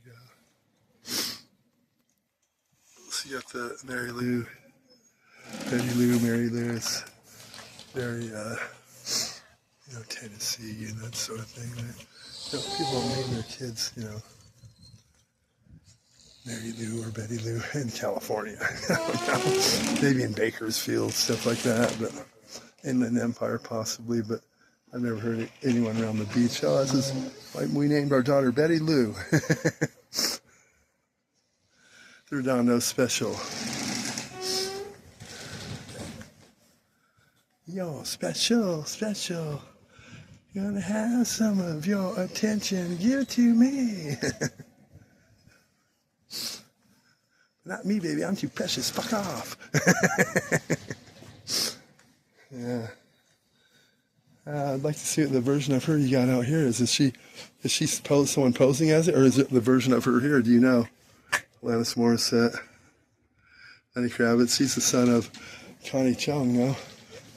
go. So you got the Mary Lou, Betty Lou, Mary Lou. It's very, Tennessee and that sort of thing. People don't name their kids, Mary Lou or Betty Lou in California. I don't know. Maybe in Bakersfield, stuff like that, but Inland Empire possibly, but I've never heard anyone around the beach. Oh, this is like we named our daughter Betty Lou. Threw down no special. Yo, special. Gonna have some of your attention. Give it to me. Not me, baby. I'm too precious. Fuck off. Yeah. I'd like to see what the version of her you got out here is. Is she someone posing as it, or is it the version of her here? Do you know? Alanis Morissette. Lenny Kravitz. He's the son of Connie Chung, no?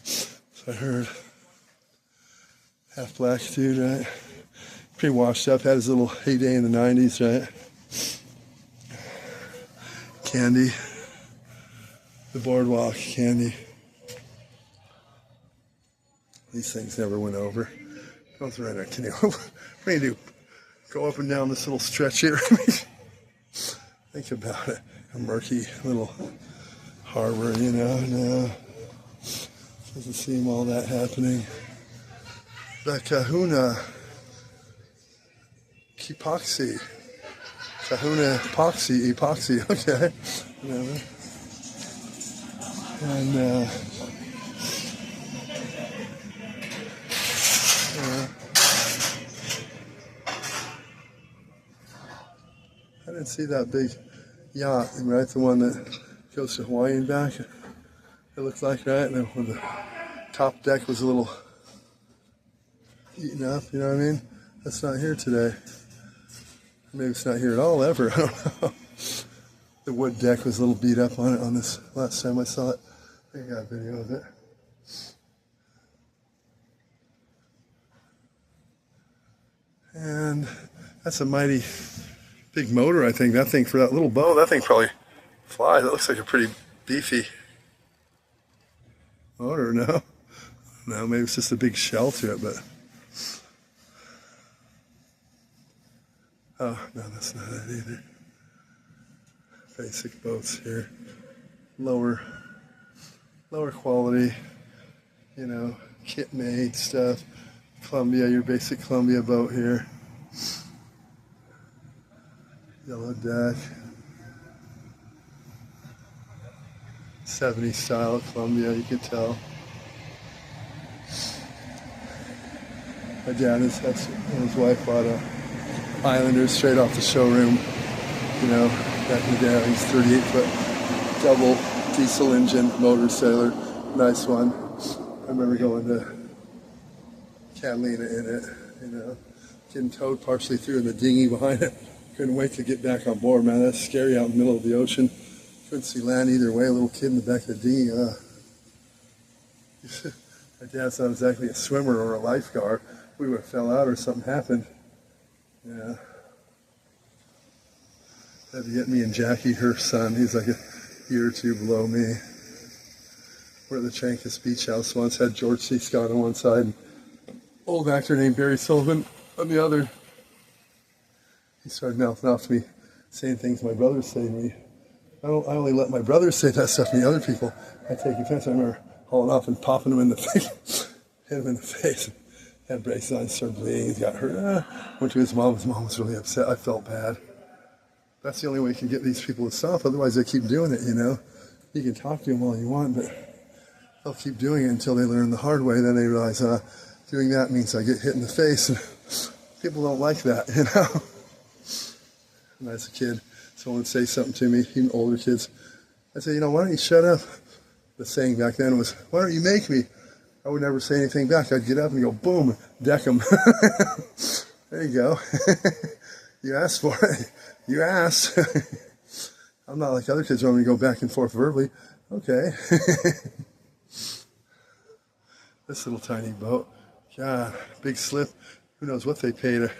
So I heard. Half black dude, right? Pretty washed up. Had his little heyday in the 90s, right? Candy. The Boardwalk Candy. These things never went over. Don't right there. Can you? What do you do? Go up and down this little stretch here? Think about it. A murky little harbor, No. Doesn't seem all that happening. The Kahuna epoxy, okay, whatever. And I didn't see that big yacht, right? The one that goes to Hawaii and back. It looked like, right? And then when the top deck was a little eaten up, you know what I mean? That's not here today. Maybe it's not here at all ever. I don't know. The wood deck was a little beat up on it on this last time I saw it. I think I got a video of it. And that's a mighty big motor, I think. That thing, for that little boat, that thing probably flies. That looks like a pretty beefy motor, no? No, maybe it's just a big shell to it, but... Oh, no, that's not it either. Basic boats here. Lower quality, kit made stuff. Columbia, your basic Columbia boat here. Yellow deck. 70s style Columbia, you can tell. My dad and his wife bought a Highlander straight off the showroom. Back in the day, he's 38-foot double diesel engine motor sailor. Nice one. I remember going to Catalina in it, getting towed partially through in the dinghy behind it. Couldn't wait to get back on board, man. That's scary out in the middle of the ocean. Couldn't see land either way. A little kid in the back of the dinghy. My dad's not exactly a swimmer or a lifeguard. We would have fell out or something happened. Yeah. Had to get me and Jackie, her son. He's like a year or two below me. We're at the Chancas Beach House once. Had George C. Scott on one side and old actor named Barry Sullivan on the other. He started mouthing off to me, saying things my brothers say to me. I only let my brothers say that stuff to me. Other people, I take offense. I remember hauling off and popping him in the face. Hit him in the face. Had braces on, started bleeding. He got hurt. Went to his mom. His mom was really upset. I felt bad. That's the only way you can get these people to stop. Otherwise, they keep doing it, You can talk to them all you want, but they'll keep doing it until they learn the hard way. Then they realize doing that means I get hit in the face. And people don't like that, And as a kid, someone would say something to me, even older kids. I'd say, why don't you shut up? The saying back then was, why don't you make me? I would never say anything back. I'd get up and go, boom, deck them. There you go. You asked for it. You asked. I'm not like other kids who want me to go back and forth verbally. Okay. This little tiny boat. God, big slip. Who knows what they pay to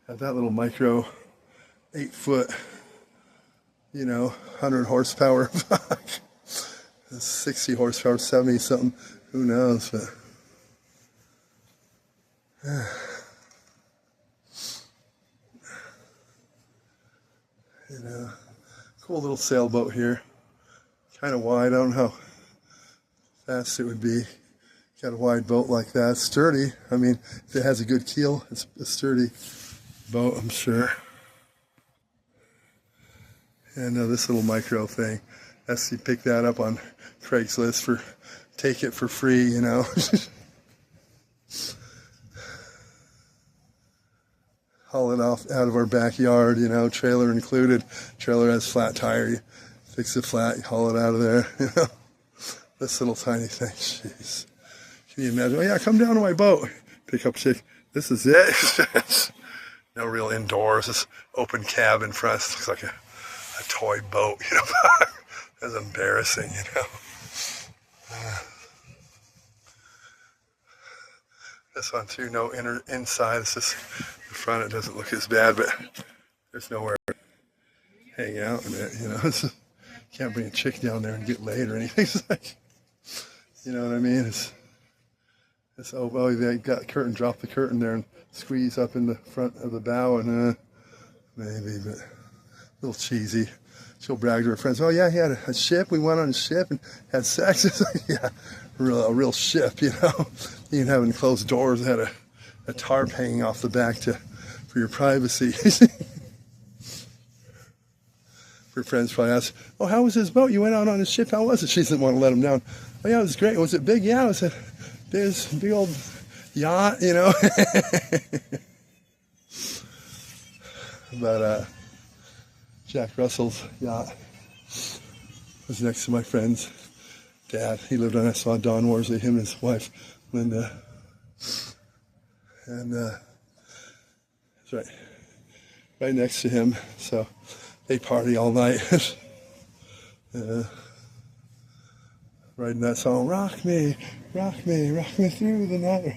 have that little micro 8-foot, 100 horsepower. 60 horsepower, 70 something, who knows, but cool little sailboat here, kind of wide. I don't know how fast it would be. Got a wide boat like that, sturdy. I mean, if it has a good keel, it's a sturdy boat, I'm sure. And this little micro thing, you pick that up on Craigslist for take it for free, Haul it off out of our backyard, trailer included. Trailer has flat tire, you fix it flat, you haul it out of there, This little tiny thing, jeez. Can you imagine? Oh yeah, come down to my boat. Pick up chick. This is it. No real indoors, this open cab in front. It looks like a toy boat, That's embarrassing, This one too, no inside. It's just the front. It doesn't look as bad, but there's nowhere to hang out in it. Can't bring a chick down there and get laid or anything. It's like, you know what I mean? It's they got curtain. Drop the curtain there and squeeze up in the front of the bow, and maybe, but a little cheesy. She'll brag to her friends, oh yeah, he had a ship, we went on a ship and had sex. It's like, yeah, a real ship, Even having closed doors, had a tarp hanging off the back for your privacy. Her friends probably ask, oh, how was his boat? You went out on his ship, how was it? She didn't want to let him down. Oh yeah, it was great. Was it big? Yeah, it was a big old yacht, But Jack Russell's yacht was next to my friend's dad. He lived on, I saw Don Worsley, him and his wife, Linda. And it's right next to him. So they party all night. Writing that song, rock me through the night.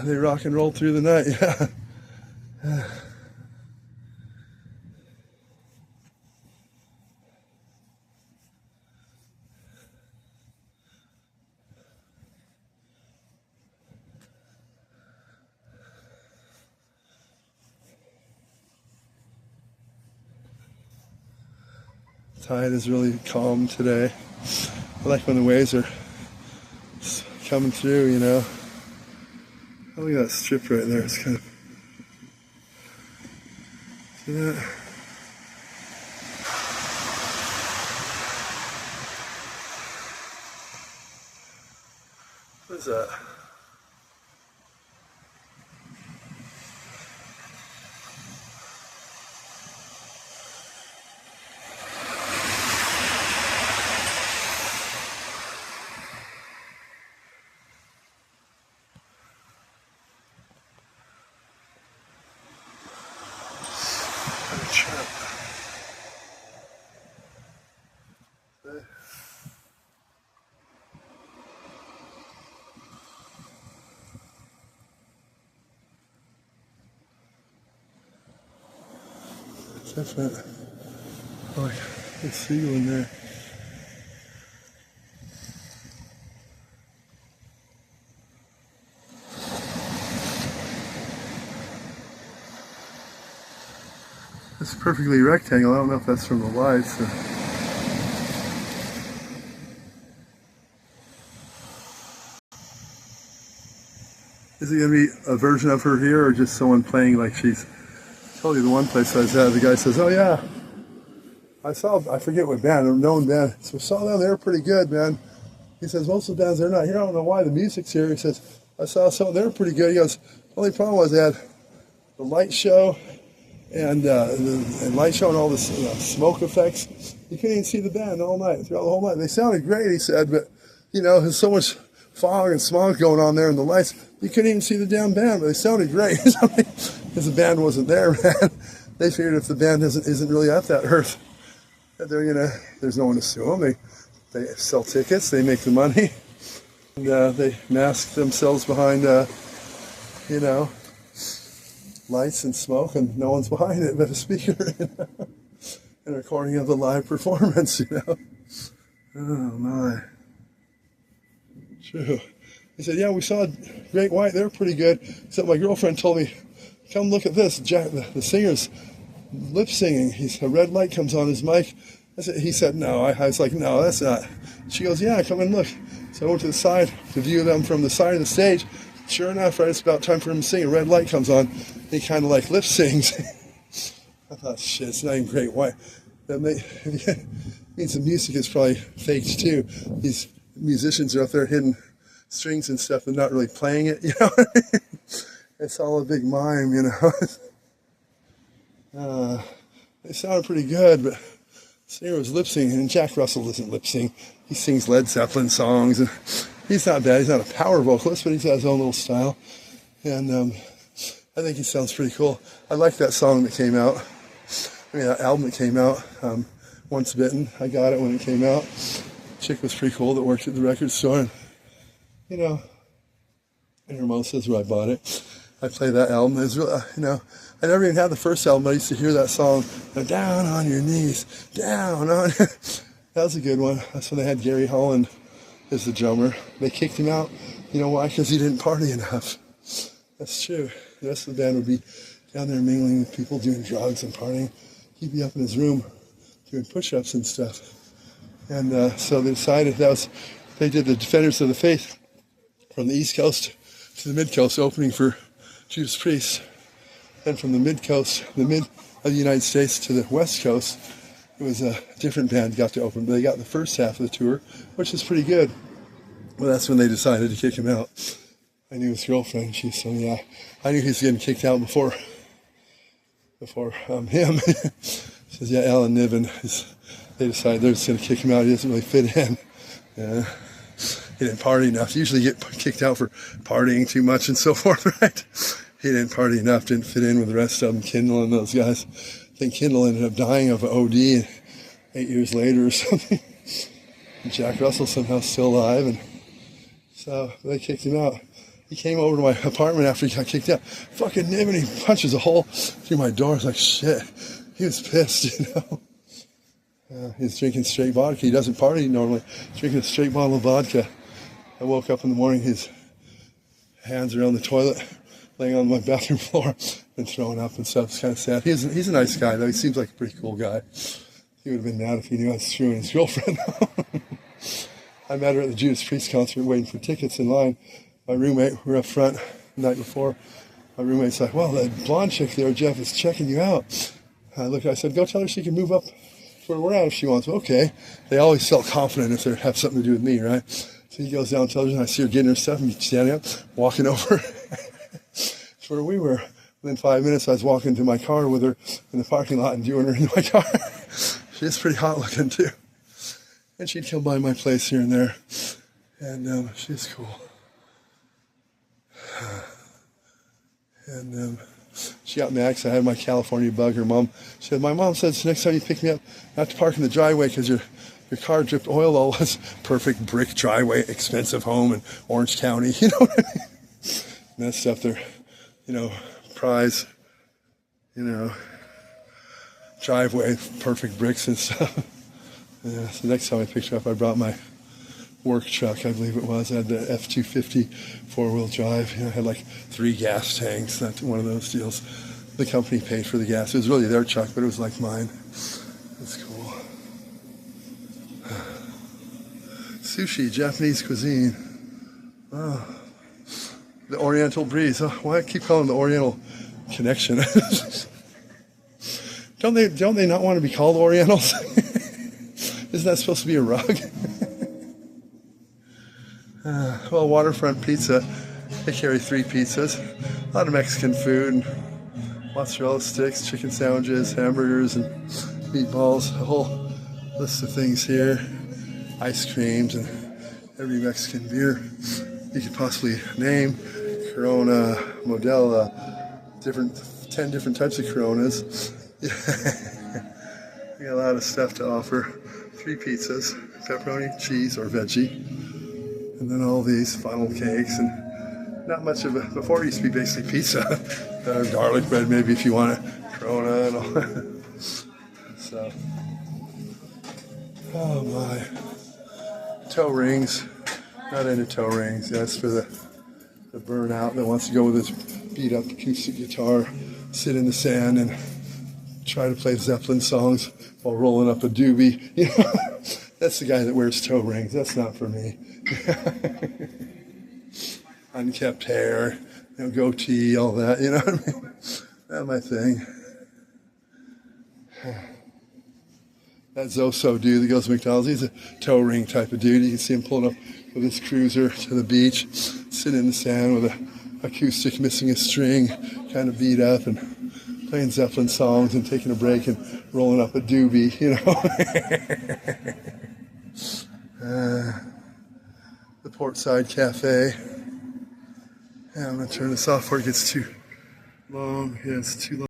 They rock and roll through the night, yeah. Tide is really calm today. I like when the waves are coming through, Oh, look at that strip right there. It's kind of... See that? What is that? Different. Oh, there's a seagull in there. It's perfectly rectangle. I don't know if that's from the lights. Is it going to be a version of her here, or just someone playing like she's... I told you the one place I was at, the guy says, oh yeah, I forget what band, a known band. So we saw them, they were pretty good, man. He says, most of the bands, they're not here. I don't know why, the music's here. He says, I saw some, they were pretty good. He goes, the only problem was they had the light show and light show and all this smoke effects. You couldn't even see the band all night, throughout the whole night. They sounded great, he said, but, there's so much fog and smog going on there and the lights, you couldn't even see the damn band, but they sounded great. Because the band wasn't there, man. They figured if the band isn't really at that earth, that there's no one to sue them. They sell tickets, they make the money, and they mask themselves behind, lights and smoke, and no one's behind it but a speaker, and a recording of the live performance, Oh my. True. He said, yeah, we saw Great White, they're pretty good. Except my girlfriend told me, come look at this. Jack, the singer's lip singing. A red light comes on his mic. He said, no. I was like, no, that's not. She goes, yeah, come and look. So I went to the side to view them from the side of the stage. Sure enough, right, it's about time for him to sing. A red light comes on. He kind of like lip sings. I thought, shit, it's not even Great White. That means the music is probably faked too. These musicians are up there hitting strings and stuff and not really playing it, It's all a big mime, It sounded pretty good, but singer was lip singing, and Jack Russell doesn't lip sing. He sings Led Zeppelin songs, and he's not bad. He's not a power vocalist, but he's got his own little style, and I think he sounds pretty cool. I like that song that came out. That album that came out, Once Bitten. I got it when it came out. Chick was pretty cool that worked at the record store, and in Hermosa's where I bought it. I play that album. It was really, I never even had the first album, but I used to hear that song, down on your knees, down on. That was a good one. That's when they had Gary Holland as the drummer. They kicked him out. You know why? Because he didn't party enough. That's true. The rest of the band would be down there mingling with people, doing drugs and partying. He'd be up in his room doing push-ups and stuff. And so they decided they did the Defenders of the Faith from the East Coast to the Mid-Coast, opening for Judas Priest. Then from the Mid-Coast, the mid of the United States to the West Coast, it was a different band got to open. But they got the first half of the tour, which is pretty good. Well, that's when they decided to kick him out. I knew his girlfriend. She said, yeah, I knew he was getting kicked out before him. She says, yeah, Alan Niven, they decided they're just going to kick him out. He doesn't really fit in. He didn't party enough. Usually get kicked out for partying too much and so forth, right? He didn't party enough, didn't fit in with the rest of them, Kindle and those guys. I think Kindle ended up dying of an OD 8 years later or something. And Jack Russell somehow still alive, and so they kicked him out. He came over to my apartment after he got kicked out. Fucking Niven, he punches a hole through my door. I was like, shit. He was pissed, He's drinking straight vodka. He doesn't party normally. Drinking a straight bottle of vodka. I woke up in the morning, his hands are on the toilet, laying on my bathroom floor, and throwing up and stuff. It's kind of sad. He's a nice guy, though. He seems like a pretty cool guy. He would have been mad if he knew I was screwing his girlfriend. I met her at the Judas Priest concert waiting for tickets in line. My roommate, we were up front the night before. My roommate's like, well, that blonde chick there, Jeff, is checking you out. I said, go tell her she can move up where we're at if she wants. Okay. They always felt confident if they have something to do with me, right? So he goes down, tells her, and I see her getting her stuff, and standing up, walking over to where we were. Within 5 minutes, I was walking to my car with her in the parking lot and doing her in my car. She's pretty hot looking, too. And she'd come by my place here and there. And she's cool. And she got mad because I had my California bug. Her mom said, my mom says next time you pick me up, not to park in the driveway because your car dripped oil all this perfect brick driveway, expensive home in Orange County. You know what I mean? And that stuff there, prize, driveway, perfect bricks and stuff. Yeah, so next time I picked her up, I brought my work truck, I believe it was. I had the F-250 four-wheel drive. I had like 3 gas tanks. That's one of those deals. The company paid for the gas. It was really their truck, but it was like mine. That's cool. Sushi, Japanese cuisine. Oh, the Oriental breeze. Oh, why I keep calling it the Oriental connection? Don't they not want to be called Orientals? Isn't that supposed to be a rug? Well, Waterfront Pizza. They carry 3 pizzas. A lot of Mexican food, and mozzarella sticks, chicken sandwiches, hamburgers, and meatballs. A whole list of things here. Ice creams and every Mexican beer you could possibly name. Corona, Modelo, 10 different types of Coronas. We got a lot of stuff to offer. 3 pizzas, pepperoni, cheese, or veggie. And then all these funnel cakes, and not much of a, before it used to be basically pizza. Garlic bread, maybe, if you want it. Corona and all that. So, oh my. Toe rings. Not into toe rings. That's for the burnout that wants to go with his beat up acoustic guitar, sit in the sand and try to play Zeppelin songs while rolling up a doobie. You know, that's the guy that wears toe rings. That's not for me. Unkept hair, goatee, all that. You know what I mean? Not my thing. That Zoso dude that goes to McDonald's, he's a toe ring type of dude. You can see him pulling up with his cruiser to the beach, sitting in the sand with an acoustic missing a string, kind of beat up, and playing Zeppelin songs and taking a break and rolling up a doobie, you know. The Portside Cafe. Yeah, I'm going to turn this off before it gets too long. Yeah, it's too long.